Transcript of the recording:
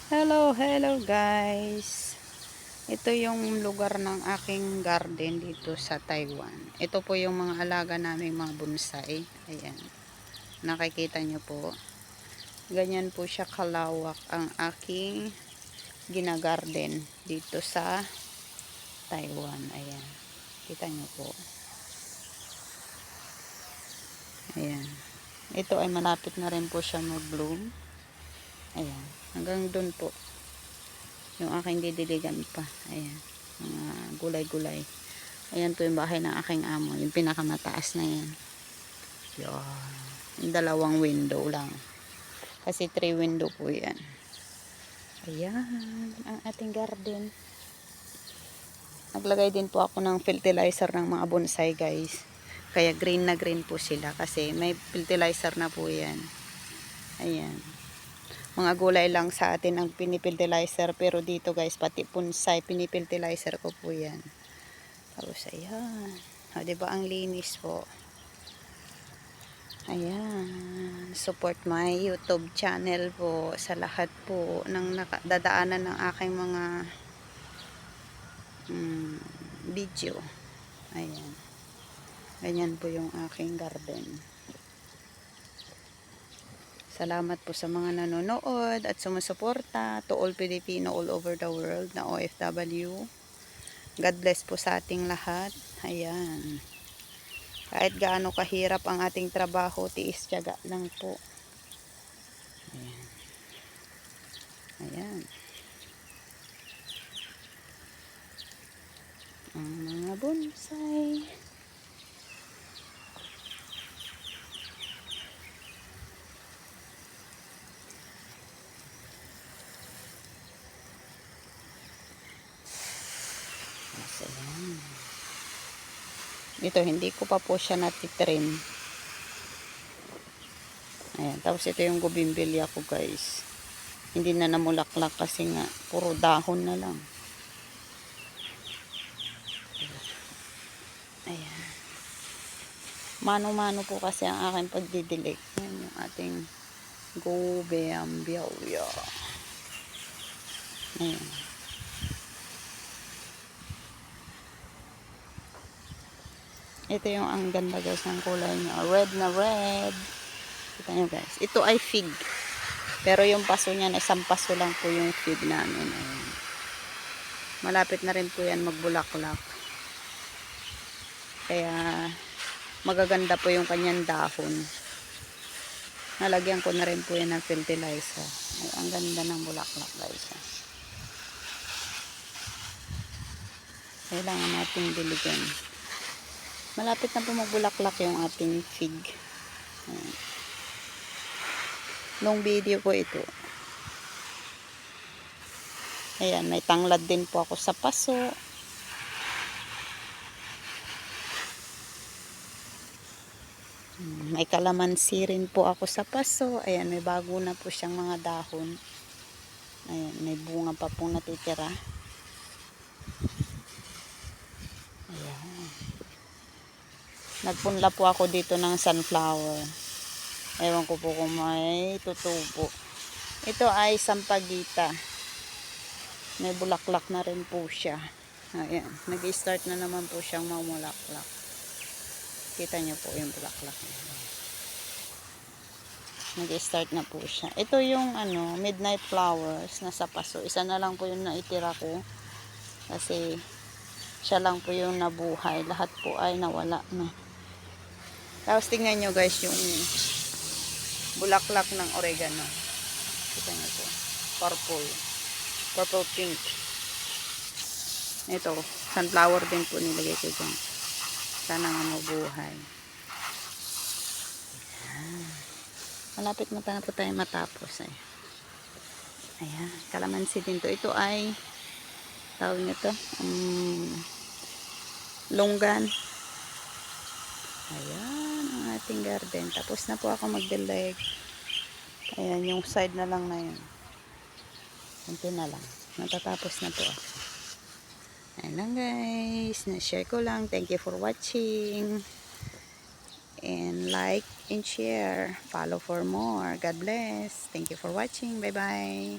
Hello guys. Ito yung lugar ng aking garden dito sa Taiwan. Ito po yung mga alaga naming mga bonsai. Ayan. Nakikita nyo po. Ganyan po siya kalawak ang aking ginagarden dito sa Taiwan. Ayan. Kita nyo po. Ayan. Ito ay malapit na rin po siya mag-bloom. Ayan. Hanggang dun po. Yung aking didiligan pa. Ayan. Mga gulay-gulay. Ayan po yung bahay ng aking amo. Yung pinakamataas na yan. Yan. Yung dalawang window lang. Kasi 3 window po yan. Ayan. Ang ating garden. Naglagay din po ako ng fertilizer ng mga bonsai guys. Kaya green na green po sila. Kasi may fertilizer na po yan. Ayan. Mga gulay lang sa atin ang pinipiltilizer. Pero dito guys, pati bonsai, pinipiltilizer ko po yan. Tapos ayan. O, diba ang linis po. Ayan. Support my YouTube channel po sa lahat po ng dadaanan ng aking mga video. Ayan. Ganyan po yung aking garden. Salamat po sa mga nanonood at sumusuporta to all Filipino all over the world na OFW. God bless po sa ating lahat. Ayan. Kahit gaano kahirap ang ating trabaho, tiis tiyaga lang po. Ayan. Ayan. Ang mga bonsai. Ayan. Ito, hindi ko pa po siya natitrim. Ayan. Tapos ito yung gubimbilya ko guys. Hindi na namulaklak kasi nga puro dahon na lang. Ayan. Mano-mano po kasi ang aking pagdidilig. Ayan yung ating gubimbilya. Ayan. Ito yung ang ganda guys ng kulay niya. Red na red. Kita nyo guys. Ito ay fig. Pero yung paso niya, isang paso lang po yung fig namin. Ayan. Malapit na rin po yan magbulaklak. Kaya magaganda po yung kanyang dahon. Nalagyan ko na rin po yan ng fertilizer. Ay, ang ganda ng bulaklak guys. Kailangan natin diligan. Malapit na po magbulaklak yung ating fig. Ayan. Long video ko ito. Ayan, may tanglad din po ako sa paso. May kalamansi rin po ako sa paso. Ayan, may bago na po siyang mga dahon. Ayan, may bunga pa pong natitira. Ayan. Nagpunla po ako dito ng sunflower. Ewan ko po kung may tutubo. Ito ay sampagita. May bulaklak na rin po siya. Ayan, nag-start na naman po siyang mamulaklak. Kita niyo po yung bulaklak. Nag-start na po siya. Ito yung midnight flowers na sa paso. Isa na lang po yung naitira ko. Kasi siya lang po yung nabuhay. Lahat po ay nawala na. Tapos tingnan nyo guys yung bulaklak ng oregano. Kita nyo po. Purple. Purple pink. Ito. Sunflower din po nilagay ko dyan. Sana nga mabuhay. Malapit mo na po tayo matapos. Ayan. Kalamansi din to. Ito ay tawag nyo to. Longgan. Ayan ang ating garden. Tapos na po ako magdilig. Ayan yung side na lang na yun. Kunti na lang. Natatapos na po ako. Ayan lang guys. Na-share ko lang. Thank you for watching. And like and share. Follow for more. God bless. Thank you for watching. Bye bye.